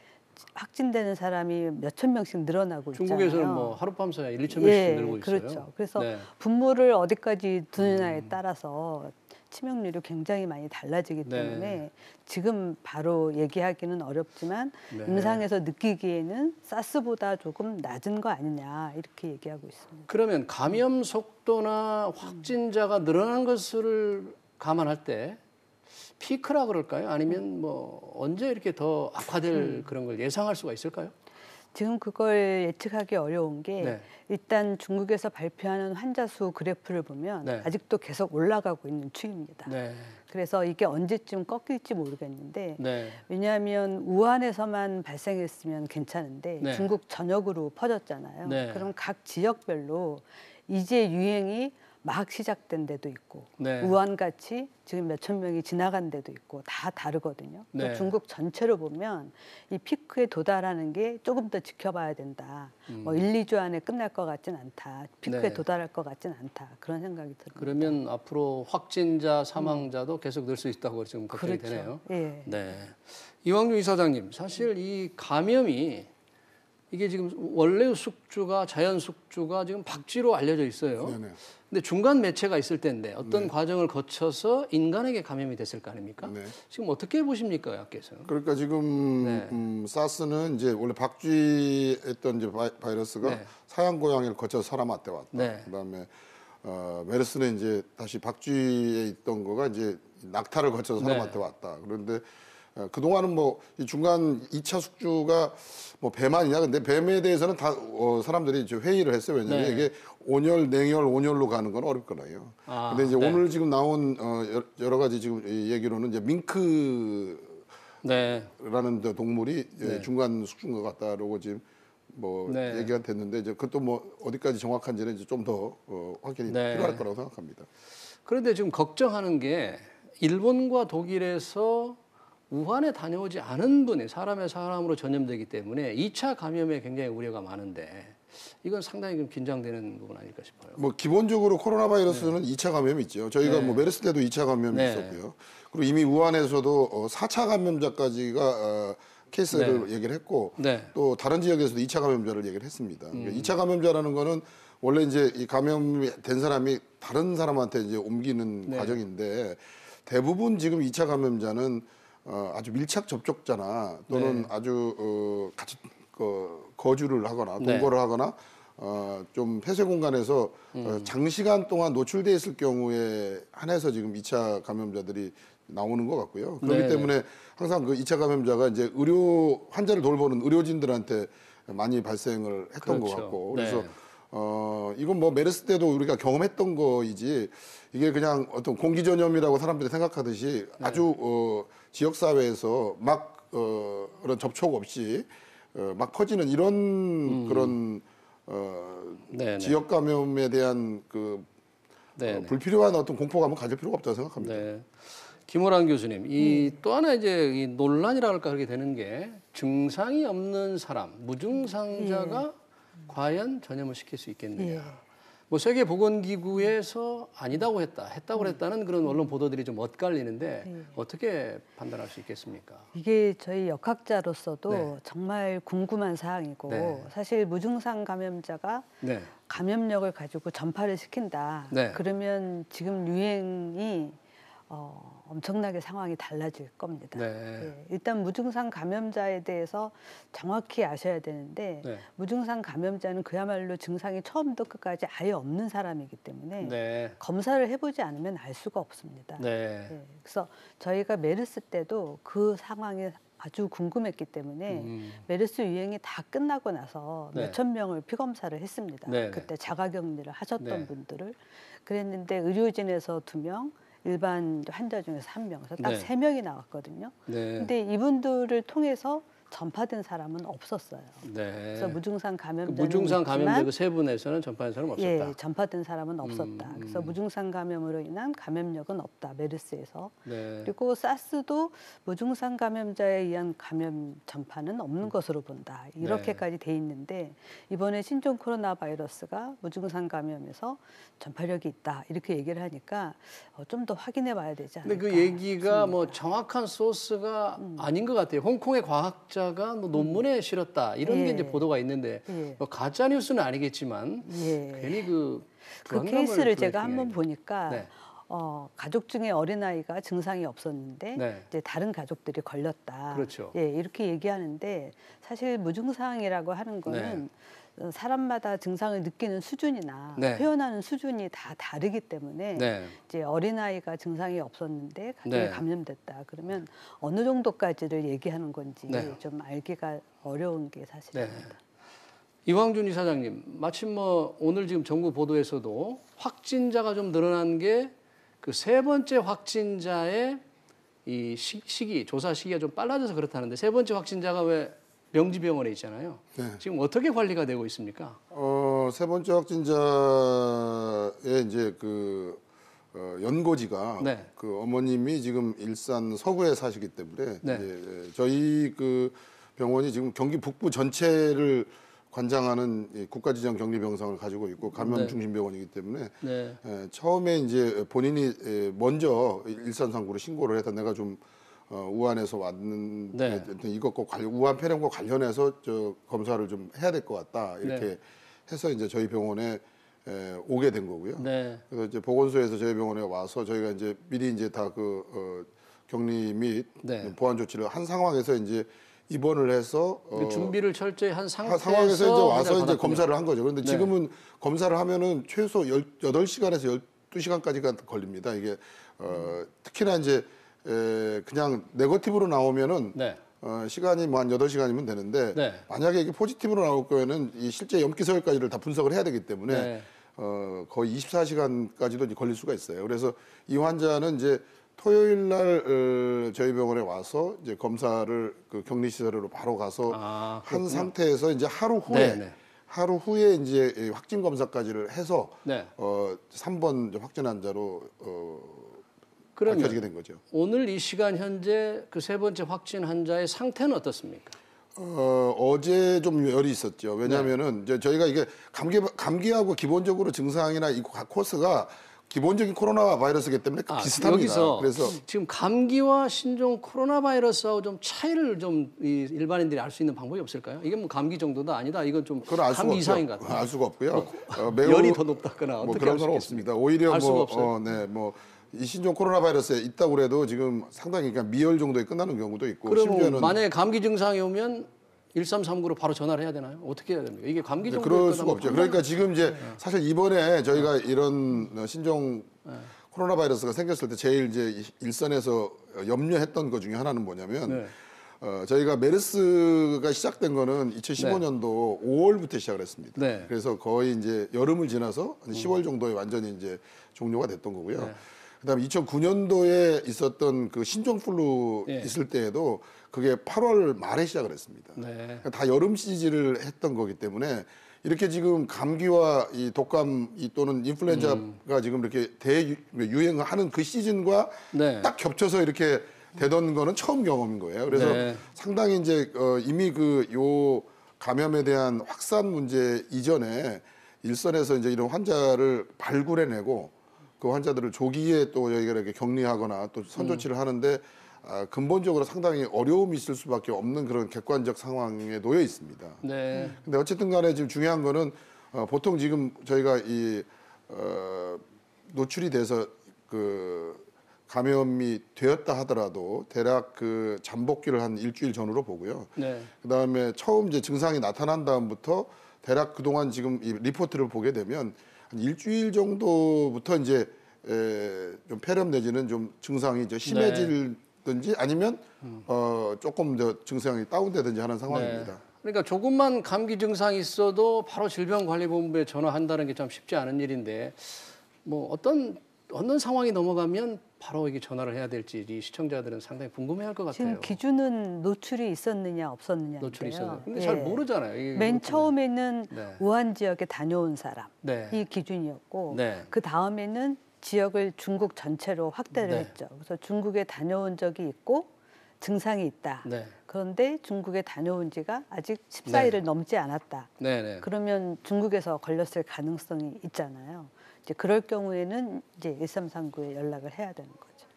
확진되는 사람이 몇천 명씩 늘어나고 있잖아요. 중국에서는 뭐 하룻밤 사이에 1, 2천 명씩 늘고 있어요. 그렇죠. 그래서 분모를 어디까지 두느냐에 따라서 치명률이 굉장히 많이 달라지기 때문에 지금 바로 얘기하기는 어렵지만 임상에서 느끼기에는 사스보다 조금 낮은 거 아니냐 이렇게 얘기하고 있습니다. 그러면 감염 속도나 확진자가 늘어난 것을 감안할 때 피크라 그럴까요? 아니면 뭐 언제 이렇게 더 악화될 그런 걸 예상할 수가 있을까요? 지금 그걸 예측하기 어려운 게 일단 중국에서 발표하는 환자 수 그래프를 보면 아직도 계속 올라가고 있는 추입니다. 그래서 이게 언제쯤 꺾일지 모르겠는데 왜냐하면 우한에서만 발생했으면 괜찮은데 중국 전역으로 퍼졌잖아요. 그럼 각 지역별로 이제 유행이 막 시작된 데도 있고 우한같이 지금 몇천 명이 지나간 데도 있고 다 다르거든요. 중국 전체로 보면 이 피크에 도달하는 게 조금 더 지켜봐야 된다. 뭐 1, 2주 안에 끝날 것 같진 않다. 피크에 도달할 것 같진 않다. 그런 생각이 듭니다. 그러면 앞으로 확진자, 사망자도 계속 늘 수 있다고 지금 걱정이 되네요. 이왕준 이사장님, 사실 이 감염이 이게 지금 원래 숙주가 자연 숙주가 지금 박쥐로 알려져 있어요. 근데 중간 매체가 있을 텐데 어떤 과정을 거쳐서 인간에게 감염이 됐을 거 아닙니까? 지금 어떻게 보십니까, 약께서는? 그러니까 지금 사스는 이제 원래 박쥐했던 이제 바이러스가 사양 고양이를 거쳐서 사람한테 왔다. 그다음에 메르스는 이제 다시 박쥐에 있던 거가 이제 낙타를 거쳐서 사람한테 왔다. 그런데 그동안은 뭐 이 중간 2차 숙주가 뭐 뱀아니냐. 근데 뱀에 대해서는 다 사람들이 이제 회의를 했어요. 왜냐하면 이게 온열, 냉열, 온열로 가는 건 어렵거든요. 근데 이제 오늘 지금 나온 여러 가지 지금 얘기로는 이제 밍크라는 동물이 중간 숙주인 것 같다라고 지금 뭐 네. 얘기가 됐는데 이제 그것도 뭐 어디까지 정확한지는 이제 좀 더 확인이 네. 필요할 거라고 생각합니다. 그런데 지금 걱정하는 게 일본과 독일에서 우한에 다녀오지 않은 분이 사람의 사람으로 전염되기 때문에 2차 감염에 굉장히 우려가 많은데 이건 상당히 좀 긴장되는 부분 아닐까 싶어요. 뭐 기본적으로 코로나 바이러스는 2차 감염이 있죠. 저희가 뭐 메르스 때도 2차 감염이 있었고요. 그리고 이미 우한에서도 4차 감염자까지가 케이스를 얘기를 했고 또 다른 지역에서도 2차 감염자를 얘기를 했습니다. 그러니까 2차 감염자라는 거는 원래 이제 이 감염이 된 사람이 다른 사람한테 이제 옮기는 과정인데 대부분 지금 2차 감염자는 아주 밀착 접촉자나 또는 아주 같이 거주를 하거나 동거를 하거나 좀 폐쇄 공간에서 장시간 동안 노출돼 있을 경우에 한해서 지금 2차 감염자들이 나오는 것 같고요. 그렇기 때문에 항상 그 2차 감염자가 이제 의료 환자를 돌보는 의료진들한테 많이 발생을 했던 것 같고 그래서 이건 뭐 메르스 때도 우리가 경험했던 거이지 이게 그냥 어떤 공기 전염이라고 사람들이 생각하듯이 아주 지역 사회에서 막 그런 접촉 없이 막 퍼지는 이런 그런 지역 감염에 대한 그 불필요한 어떤 공포감은 가질 필요가 없다고 생각합니다. 김호란 교수님, 이 또 하나 이제 이 논란이라 할까 그렇게 되는 게 증상이 없는 사람, 무증상자가 과연 전염을 시킬 수 있겠느냐. 뭐 세계보건기구에서 아니다고 했다고 했다는 그런 언론 보도들이 좀 엇갈리는데 어떻게 판단할 수 있겠습니까? 이게 저희 역학자로서도 정말 궁금한 사항이고 사실 무증상 감염자가 감염력을 가지고 전파를 시킨다. 그러면 지금 유행이 엄청나게 상황이 달라질 겁니다. 일단 무증상 감염자에 대해서 정확히 아셔야 되는데 무증상 감염자는 그야말로 증상이 처음부터 끝까지 아예 없는 사람이기 때문에 검사를 해보지 않으면 알 수가 없습니다. 그래서 저희가 메르스 때도 그 상황이 아주 궁금했기 때문에 메르스 유행이 다 끝나고 나서 몇천 명을 피검사를 했습니다. 그때 자가격리를 하셨던 분들을 그랬는데 의료진에서 2명, 일반 환자 중에서 1명, 그래서 딱 3명이 나왔거든요. 근데 이분들을 통해서 전파된 사람은 없었어요. 그래서 무증상 감염자는 무증상 감염자 그 3분에서는 전파된 사람은 없었다. 전파된 사람은 없었다. 그래서 무증상 감염으로 인한 감염력은 없다. 메르스에서. 그리고 사스도 무증상 감염자에 의한 감염 전파는 없는 것으로 본다. 이렇게까지 돼 있는데 이번에 신종 코로나 바이러스가 무증상 감염에서 전파력이 있다. 이렇게 얘기를 하니까 좀 더 확인해 봐야 되지 않을까. 근데 그 얘기가 싶습니다. 뭐 정확한 소스가 아닌 것 같아요. 홍콩의 과학자가 뭐 논문에 실었다. 이런 게 이제 보도가 있는데 뭐 가짜 뉴스는 아니겠지만 괜히 그 케이스를 제가 한번 보니까 가족 중에 어린아이가 증상이 없었는데 이제 다른 가족들이 걸렸다. 이렇게 얘기하는데 사실 무증상이라고 하는 거는 사람마다 증상을 느끼는 수준이나 표현하는 수준이 다 다르기 때문에 이제 어린아이가 증상이 없었는데 가족이 감염됐다. 그러면 어느 정도까지를 얘기하는 건지 좀 알기가 어려운 게 사실입니다. 이황준 이사장님, 마침 뭐 오늘 지금 정부 보도에서도 확진자가 좀 늘어난 게 그 3번째 확진자의 이 시기, 조사 시기가 좀 빨라져서 그렇다는데 3번째 확진자가 왜 명지병원에 있잖아요. 지금 어떻게 관리가 되고 있습니까? 3번째 확진자의 이제 그 연고지가 그 어머님이 지금 일산 서구에 사시기 때문에 이제 저희 그 병원이 지금 경기 북부 전체를 관장하는 국가지정 격리병상을 가지고 있고 감염중심병원이기 때문에 처음에 이제 본인이 먼저 일산 상구로 신고를 해서 내가 좀 우한에서 왔는데 이것과 우한 폐렴과 관련해서 저 검사를 좀 해야 될 것 같다 이렇게 해서 이제 저희 병원에 오게 된 거고요. 그래서 이제 보건소에서 저희 병원에 와서 저희가 이제 미리 이제 다 그 격리 및 보안 조치를 한 상황에서 이제 입원을 해서 준비를 철저히 한 상황에서 이제 와서 이제 검사를 한 거죠. 그런데 지금은 검사를 하면은 최소 8시간에서 12시간까지가 걸립니다. 이게 특히나 이제 그냥 네거티브로 나오면은 시간이 뭐 한 8시간이면 되는데 만약에 이게 포지티브로 나올 거에는 이 실제 염기서열까지를 다 분석을 해야 되기 때문에 거의 24시간까지도 걸릴 수가 있어요. 그래서 이 환자는 이제 토요일 날 저희 병원에 와서 이제 검사를 그 격리 시설로 바로 가서 한 상태에서 이제 하루 후에 이제 확진 검사까지를 해서 3번 확진 환자로 밝혀지게 된 거죠. 오늘 이 시간 현재 그 3번째 확진 환자의 상태는 어떻습니까? 어제 좀 열이 있었죠. 왜냐하면은 이제 저희가 이게 감기하고 기본적으로 증상이나 이 코스가 기본적인 코로나 바이러스이기 때문에 비슷합니다. 여기서 그래서 지금 감기와 신종 코로나 바이러스하고 좀 차이를 좀 일반인들이 알 수 있는 방법이 없을까요? 이게 뭐 감기 정도다 아니다. 이건 좀 감기 이상인 것 같아요. 알 수가 없고요. 매우 열이 더 높다거나 뭐 어떻게 그런 건 없습니다. 오히려 이 신종 코로나 바이러스에 있다고 그래도 지금 상당히 그냥 미열 정도에 끝나는 경우도 있고. 그럼 만약에 감기 증상이 오면 1339로 바로 전화를 해야 되나요? 어떻게 해야 됩니까? 이게 감기 정도에 그럴 수가 없죠. 그러니까 지금 이제 사실 이번에 저희가 이런 신종 코로나 바이러스가 생겼을 때 제일 이제 일선에서 염려했던 것 중에 하나는 뭐냐면 저희가 메르스가 시작된 거는 2015년도 5월부터 시작을 했습니다. 그래서 거의 이제 여름을 지나서 10월 정도에 완전히 이제 종료가 됐던 거고요. 그다음에 2009년도에 있었던 그 신종플루 있을 때에도 그게 8월 말에 시작을 했습니다. 다 여름 시즌을 했던 거기 때문에 이렇게 지금 감기와 이 독감 또는 인플루엔자가 지금 이렇게 대유행하는 그 시즌과 딱 겹쳐서 이렇게 되던 거는 처음 경험인 거예요. 그래서 상당히 이제 이미 요 감염에 대한 확산 문제 이전에 일선에서 이제 이런 환자를 발굴해내고 그 환자들을 조기에 또 저희가 이렇게 격리하거나 또 선조치를 하는데 근본적으로 상당히 어려움이 있을 수밖에 없는 그런 객관적 상황에 놓여 있습니다. 근데 어쨌든 간에 지금 중요한 거는 보통 지금 저희가 노출이 돼서 그 감염이 되었다 하더라도 대략 그 잠복기를 한 일주일 전후로 보고요. 그다음에 처음 이제 증상이 나타난 다음부터 대략 그동안 지금 이 리포트를 보게 되면 한 일주일 정도부터 이제 좀 폐렴 내지는 좀 증상이 이제 심해질든지 아니면 조금 더 증상이 다운되든지 하는 상황입니다. 그러니까 조금만 감기 증상이 있어도 바로 질병관리본부에 전화한다는 게 참 쉽지 않은 일인데 뭐 어떤 상황이 넘어가면 바로 이게 전화를 해야 될지 이 시청자들은 상당히 궁금해할 것 같아요. 지금 기준은 노출이 있었느냐 없었느냐인데요. 노출이 있었어요. 근데 잘 모르잖아요. 맨 처음에는 우한 지역에 다녀온 사람 이 기준이었고 그 다음에는 지역을 중국 전체로 확대를 했죠. 그래서 중국에 다녀온 적이 있고 증상이 있다. 그런데 중국에 다녀온 지가 아직 14일을 넘지 않았다. 그러면 중국에서 걸렸을 가능성이 있잖아요. 이제 그럴 경우에는 이제 1339에 연락을 해야 되는 거죠.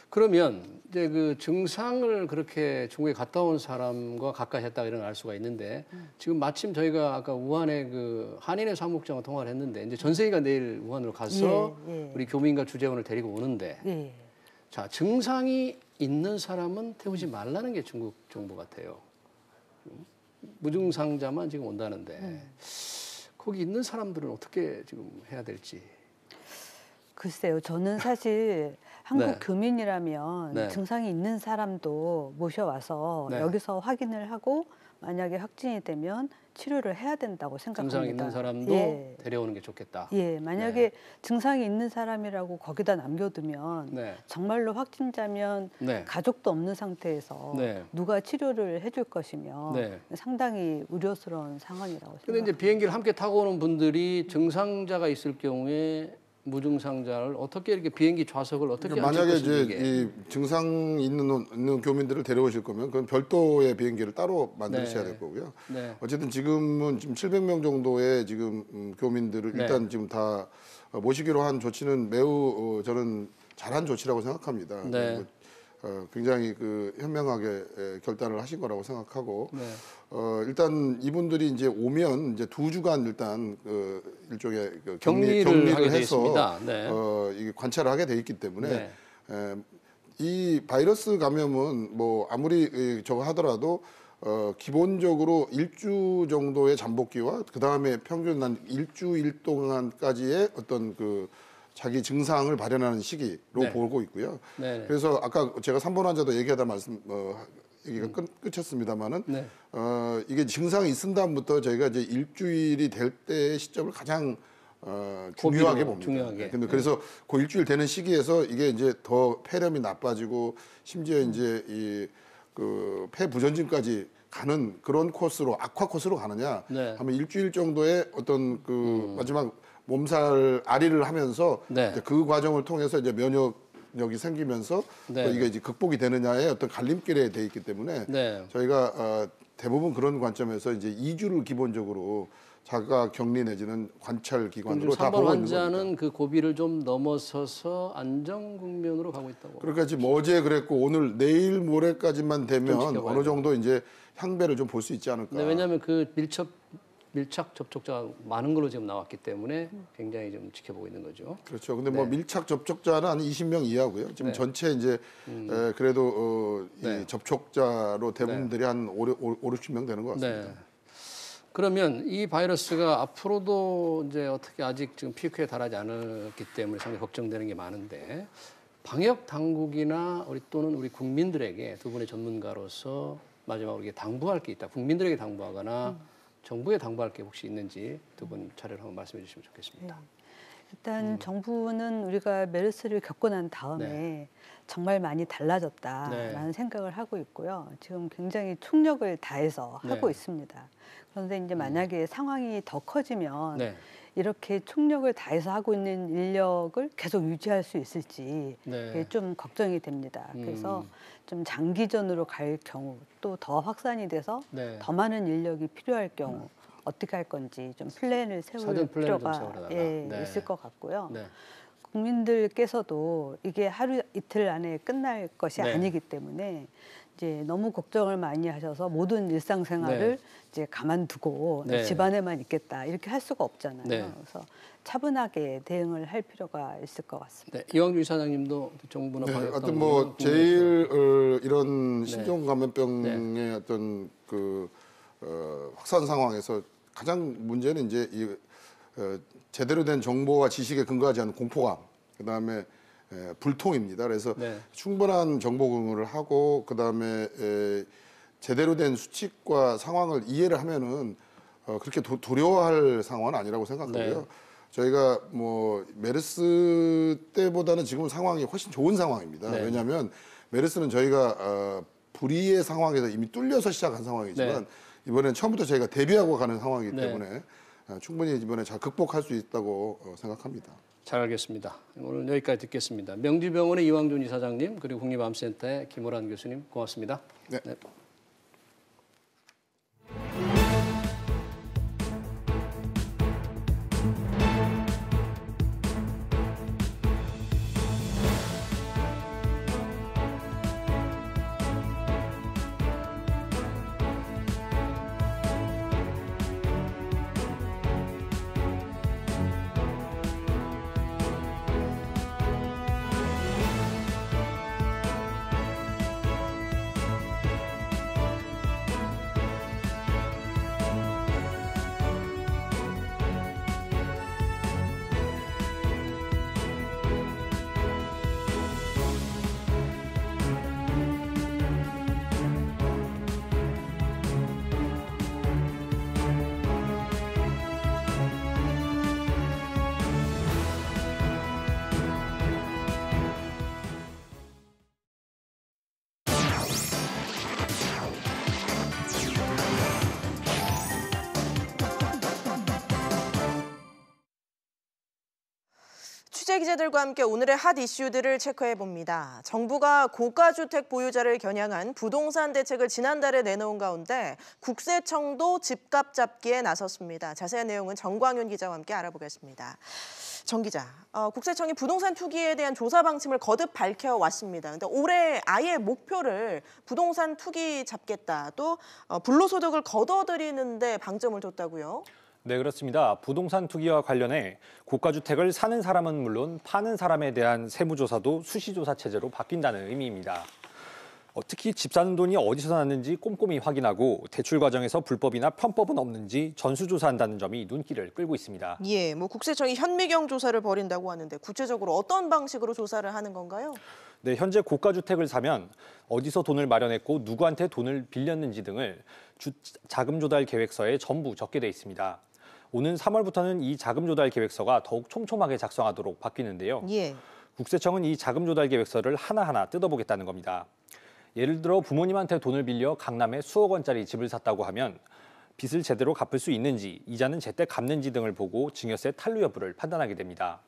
그러면 이제 그 증상을 그렇게 중국에 갔다 온 사람과 가까이 했다 이런 걸 알 수가 있는데 지금 마침 저희가 아까 우한의 그 한인의 사무국장과 통화를 했는데 이제 전세희가 내일 우한으로 가서 우리 교민과 주재원을 데리고 오는데 자 증상이 있는 사람은 태우지 말라는 게 중국 정부 같아요. 무증상자만 지금 온다는데 거기 있는 사람들은 어떻게 지금 해야 될지. 글쎄요. 저는 사실 한국 교민이라면 증상이 있는 사람도 모셔와서 여기서 확인을 하고 만약에 확진이 되면 치료를 해야 된다고 생각합니다. 증상이 있는 사람도 데려오는 게 좋겠다. 만약에 증상이 있는 사람이라고 거기다 남겨두면 정말로 확진자면 가족도 없는 상태에서 누가 치료를 해줄 것이며 상당히 우려스러운 상황이라고 생각합니다. 그런데 이제 비행기를 함께 타고 오는 분들이 증상자가 있을 경우에 무증상자를 어떻게 이렇게 비행기 좌석을 어떻게 만약에 이제 이 증상 있는 교민들을 데려오실 거면 그건 별도의 비행기를 따로 만드셔야 될 거고요. 어쨌든 지금은 지금 700명 정도의 지금 교민들을 일단 지금 다 모시기로 한 조치는 매우 저는 잘한 조치라고 생각합니다. 굉장히 그 현명하게 결단을 하신 거라고 생각하고 일단 이분들이 이제 오면 이제 2주간 일단 그 일종의 그 격리를 해서 이게 관찰을 하게 돼 있기 때문에 이 바이러스 감염은 뭐 아무리 저거 하더라도 기본적으로 1주 정도의 잠복기와 그 다음에 평균 한 일주일 동안까지의 어떤 그 자기 증상을 발현하는 시기로 보고 있고요. 그래서 아까 제가 3번 환자도 얘기하다 얘기가 끝쳤습니다만은 이게 증상이 있은 다음부터 저희가 이제 일주일이 될 때의 시점을 가장 중요하게 봅니다. 중요하게. 근데 그래서 그 일주일 되는 시기에서 이게 이제 더 폐렴이 나빠지고 심지어 이제 이 그 폐부전증까지 가는 그런 코스로 악화 코스로 가느냐 네. 하면 일주일 정도의 어떤 그 마지막 몸살 아리를 하면서 네. 그 과정을 통해서 이제 면역력이 생기면서 네. 또 이게 이제 극복이 되느냐의 어떤 갈림길에 돼 있기 때문에 네. 저희가 대부분 그런 관점에서 이제 2주를 기본적으로 자가 격리 내지는 관찰 기관으로 다 보고 있는 겁니다. 환자는 그 고비를 좀 넘어서서 안정 국면으로 가고 있다고. 그러니까 지금 어제 그랬고 오늘 내일 모레까지만 되면 어느 정도 이제 향배를 좀 볼 수 있지 않을까. 네, 왜냐하면 그 밀착 접촉자가 많은 걸로 지금 나왔기 때문에 굉장히 좀 지켜보고 있는 거죠. 그렇죠. 근데 뭐 밀착 접촉자는 한 20명 이하고요. 지금 전체 이제 그래도 이 접촉자로 대부분들이 한 5, 60명 되는 것 같습니다. 네. 그러면 이 바이러스가 앞으로도 이제 어떻게 아직 지금 피크에 달하지 않았기 때문에 상당히 걱정되는 게 많은데 방역 당국이나 또는 우리 국민들에게 두 분의 전문가로서 마지막으로 이게 당부할 게 있다. 국민들에게 당부하거나 정부에 당부할 게 혹시 있는지 두 분 차례로 한번 말씀해 주시면 좋겠습니다. 네. 일단 정부는 우리가 메르스를 겪고 난 다음에 정말 많이 달라졌다라는 생각을 하고 있고요. 지금 굉장히 총력을 다해서 하고 있습니다. 그런데 이제 만약에 상황이 더 커지면 이렇게 총력을 다해서 하고 있는 인력을 계속 유지할 수 있을지 그게 좀 걱정이 됩니다. 그래서 좀 장기전으로 갈 경우 또 더 확산이 돼서 더 많은 인력이 필요할 경우 어떻게 할 건지 좀 플랜을 세울 필요가 있을 것 같고요. 국민들께서도 이게 하루 이틀 안에 끝날 것이 아니기 때문에 이제 너무 걱정을 많이 하셔서 모든 일상생활을 이제 가만두고 집안에만 있겠다 이렇게 할 수가 없잖아요. 그래서 차분하게 대응을 할 필요가 있을 것 같습니다. 이왕주 이사장님도 정부나 방역 하여튼 뭐 제일 이런 신종 감염병의 어떤 그 확산 상황에서 가장 문제는 이제 이 제대로 된 정보와 지식에 근거하지 않은 공포감, 그다음에 불통입니다. 그래서 충분한 정보 공유를 하고 그다음에 제대로 된 수칙과 상황을 이해를 하면은 그렇게 두려워할 상황은 아니라고 생각하고요. 저희가 뭐 메르스 때보다는 지금 상황이 훨씬 좋은 상황입니다. 왜냐하면 메르스는 저희가 불의의 상황에서 이미 뚫려서 시작한 상황이지만 이번엔 처음부터 저희가 대비하고 가는 상황이기 때문에 충분히 이번에 잘 극복할 수 있다고 생각합니다. 잘 알겠습니다. 오늘 여기까지 듣겠습니다. 명지병원의 이왕준 이사장님 그리고 국립암센터의 김호란 교수님 고맙습니다. 네. 취재 기자들과 함께 오늘의 핫 이슈들을 체크해 봅니다. 정부가 고가주택 보유자를 겨냥한 부동산 대책을 지난달에 내놓은 가운데 국세청도 집값 잡기에 나섰습니다. 자세한 내용은 정광윤 기자와 함께 알아보겠습니다. 정 기자, 국세청이 부동산 투기에 대한 조사 방침을 거듭 밝혀왔습니다. 근데 올해 아예 목표를 부동산 투기 잡겠다, 또 불로소득을 걷어들이는데 방점을 뒀다고요? 네, 그렇습니다. 부동산 투기와 관련해 고가주택을 사는 사람은 물론 파는 사람에 대한 세무조사도 수시조사 체제로 바뀐다는 의미입니다. 특히 집 사는 돈이 어디서 났는지 꼼꼼히 확인하고 대출 과정에서 불법이나 편법은 없는지 전수조사한다는 점이 눈길을 끌고 있습니다. 예, 뭐 국세청이 현미경 조사를 벌인다고 하는데 구체적으로 어떤 방식으로 조사를 하는 건가요? 네, 현재 고가주택을 사면 어디서 돈을 마련했고 누구한테 돈을 빌렸는지 등을 자금 조달 계획서에 전부 적게 돼 있습니다. 오는 3월부터는 이 자금 조달 계획서가 더욱 촘촘하게 작성하도록 바뀌는데요. 예. 국세청은 이 자금 조달 계획서를 하나하나 뜯어보겠다는 겁니다. 예를 들어 부모님한테 돈을 빌려 강남에 수억 원짜리 집을 샀다고 하면 빚을 제대로 갚을 수 있는지, 이자는 제때 갚는지 등을 보고 증여세 탄루 여부를 판단하게 됩니다.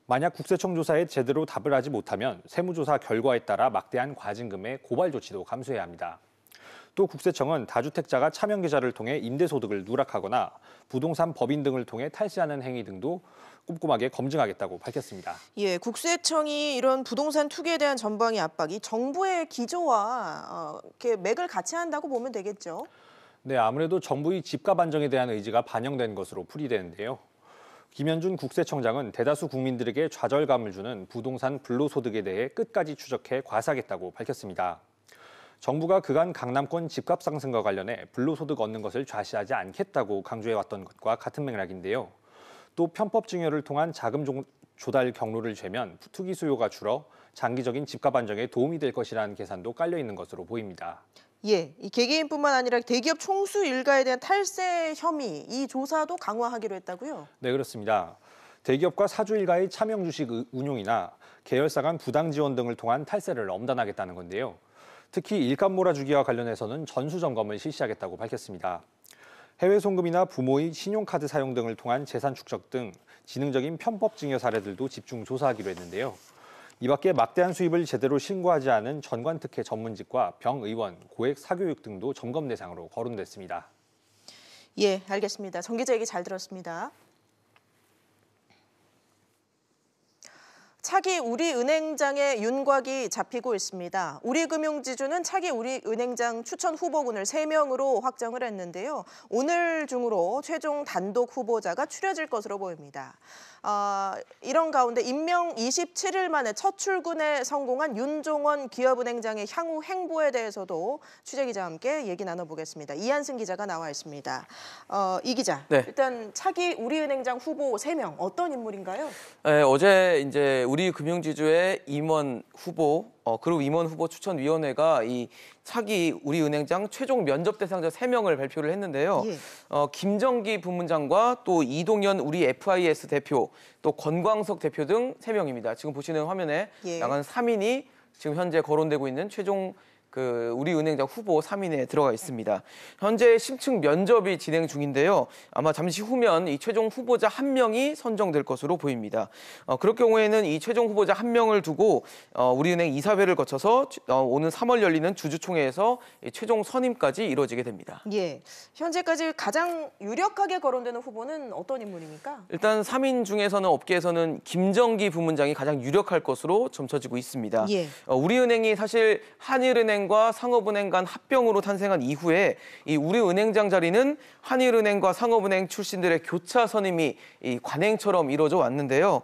만약 국세청 조사에 제대로 답을 하지 못하면 세무조사 결과에 따라 막대한 과징금의 고발 조치도 감수해야 합니다. 또 국세청은 다주택자가 차명계좌를 통해 임대소득을 누락하거나 부동산 법인 등을 통해 탈세하는 행위 등도 꼼꼼하게 검증하겠다고 밝혔습니다. 예, 국세청이 이런 부동산 투기에 대한 전방위 압박이 정부의 기조와 이렇게 맥을 같이 한다고 보면 되겠죠? 네, 아무래도 정부의 집값 안정에 대한 의지가 반영된 것으로 풀이되는데요. 김현준 국세청장은 대다수 국민들에게 좌절감을 주는 부동산 불로소득에 대해 끝까지 추적해 과세하겠다고 밝혔습니다. 정부가 그간 강남권 집값 상승과 관련해 불로소득 얻는 것을 좌시하지 않겠다고 강조해왔던 것과 같은 맥락인데요. 또 편법 증여를 통한 자금 조달 경로를 죄면 투기 수요가 줄어 장기적인 집값 안정에 도움이 될 것이라는 계산도 깔려 있는 것으로 보입니다. 예, 이 개개인뿐만 아니라 대기업 총수 일가에 대한 탈세 혐의, 이 조사도 강화하기로 했다고요? 네, 그렇습니다. 대기업과 사주 일가의 차명 주식 운용이나 계열사 간 부당 지원 등을 통한 탈세를 엄단하겠다는 건데요. 특히 일감 몰아주기와 관련해서는 전수점검을 실시하겠다고 밝혔습니다. 해외 송금이나 부모의 신용카드 사용 등을 통한 재산 축적 등 지능적인 편법 증여 사례들도 집중 조사하기로 했는데요. 이 밖에 막대한 수입을 제대로 신고하지 않은 전관특혜 전문직과 병의원, 고액 사교육 등도 점검 대상으로 거론됐습니다. 예, 알겠습니다. 정 기자 얘기 잘 들었습니다. 차기 우리은행장의 윤곽이 잡히고 있습니다. 우리금융지주는 차기 우리은행장 추천 후보군을 3명으로 확정을 했는데요. 오늘 중으로 최종 단독 후보자가 추려질 것으로 보입니다. 이런 가운데 임명 27일 만에 첫 출근에 성공한 윤종원 기업은행장의 향후 행보에 대해서도 취재기자와 함께 얘기 나눠보겠습니다. 이한승 기자가 나와 있습니다. 이 기자, 네. 일단 차기 우리은행장 후보 3명 어떤 인물인가요? 네, 어제 이제 우리금융지주의 임원 후보 그룹 임원 후보 추천위원회가 이 차기 우리은행장 최종 면접 대상자 3명을 발표를 했는데요. 예. 김정기 부문장과 또 이동현 우리 FIS 대표, 또 권광석 대표 등 3명입니다. 지금 보시는 화면에 예. 나간 3인이 지금 현재 거론되고 있는 최종 우리은행장 후보 3인에 들어가 있습니다. 현재 심층 면접이 진행 중인데요. 아마 잠시 후면 이 최종 후보자 1명이 선정될 것으로 보입니다. 그럴 경우에는 이 최종 후보자 1명을 두고 우리은행 이사회를 거쳐서 오는 3월 열리는 주주총회에서 최종 선임까지 이루어지게 됩니다. 예, 현재까지 가장 유력하게 거론되는 후보는 어떤 인물입니까? 일단 3인 중에서는 업계에서는 김정기 부문장이 가장 유력할 것으로 점쳐지고 있습니다. 예. 우리은행이 사실 한일은행과 상업은행 간 합병으로 탄생한 이후에 이 우리은행장 자리는 한일은행과 상업은행 출신들의 교차 선임이 이 관행처럼 이루어져 왔는데요.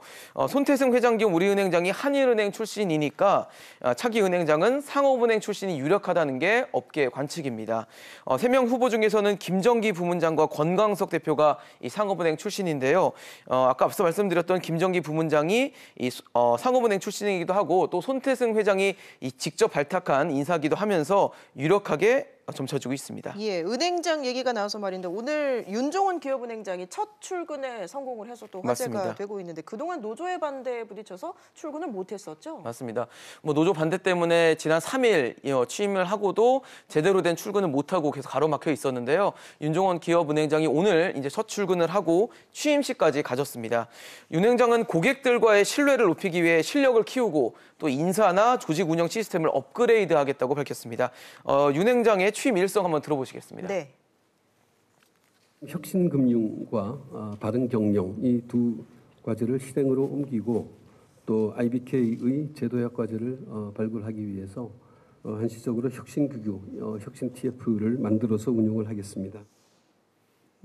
손태승 회장 겸 우리은행장이 한일은행 출신이니까 차기 은행장은 상업은행 출신이 유력하다는 게 업계의 관측입니다. 3명 후보 중에서는 김정기 부문장과 권광석 대표가 이 상업은행 출신인데요. 아까 앞서 말씀드렸던 김정기 부문장이 이 상업은행 출신이기도 하고 또 손태승 회장이 이 직접 발탁한 인사기도 하면서 유력하게 점쳐지고 있습니다. 예, 은행장 얘기가 나와서 말인데 오늘 윤종원 기업은행장이 첫 출근에 성공을 해서 또 화제가 맞습니다. 되고 있는데 그동안 노조의 반대에 부딪혀서 출근을 못했었죠? 맞습니다. 노조 반대 때문에 지난 3일 취임을 하고도 제대로 된 출근을 못하고 계속 가로막혀 있었는데요. 윤종원 기업은행장이 오늘 이제 첫 출근을 하고 취임식까지 가졌습니다. 윤 행장은 고객들과의 신뢰를 높이기 위해 실력을 키우고 또 인사나 조직 운영 시스템을 업그레이드하겠다고 밝혔습니다. 윤 행장의 취임 일성 한번 들어보시겠습니다. 네. 혁신금융과 바른 경영 이 두 과제를 실행으로 옮기고 또 IBK의 제도약 과제를 발굴하기 위해서 한시적으로 혁신규규, 혁신 TF를 만들어서 운용을 하겠습니다.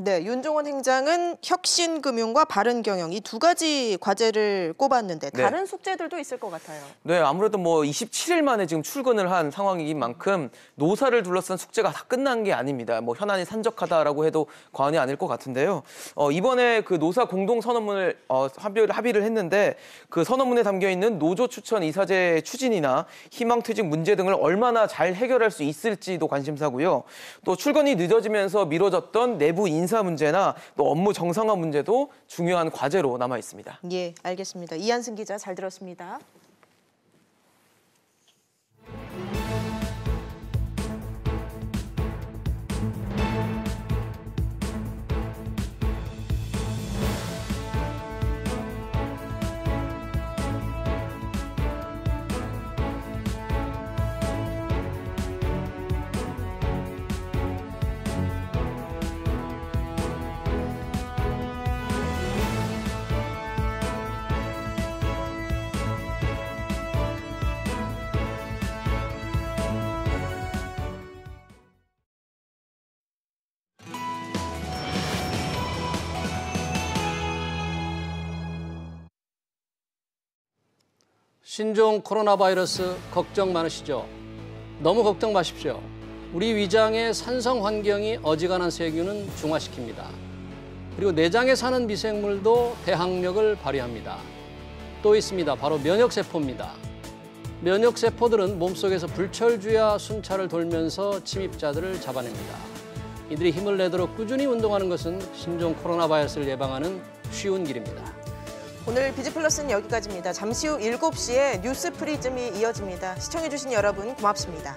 네, 윤종원 행장은 혁신금융과 바른경영 이 두 가지 과제를 꼽았는데 다른 숙제들도 있을 것 같아요. 네, 아무래도 27일 만에 지금 출근을 한 상황인 만큼 노사를 둘러싼 숙제가 다 끝난 게 아닙니다. 현안이 산적하다라고 해도 과언이 아닐 것 같은데요. 이번에 그 노사 공동 선언문을 합의를 했는데 그 선언문에 담겨 있는 노조 추천 이사제 추진이나 희망퇴직 문제 등을 얼마나 잘 해결할 수 있을지도 관심사고요. 또 출근이 늦어지면서 미뤄졌던 내부 인사 인사 문제나 또 업무 정상화 문제도 중요한 과제로 남아 있습니다. 예, 알겠습니다. 이한승 기자 잘 들었습니다. 신종 코로나 바이러스 걱정 많으시죠? 너무 걱정 마십시오. 우리 위장의 산성 환경이 어지간한 세균은 중화시킵니다. 그리고 내장에 사는 미생물도 대항력을 발휘합니다. 또 있습니다. 바로 면역세포입니다. 면역세포들은 몸속에서 불철주야 순찰을 돌면서 침입자들을 잡아냅니다. 이들이 힘을 내도록 꾸준히 운동하는 것은 신종 코로나 바이러스를 예방하는 쉬운 길입니다. 오늘 비즈플러스는 여기까지입니다. 잠시 후 7시에 뉴스 프리즘이 이어집니다. 시청해주신 여러분 고맙습니다.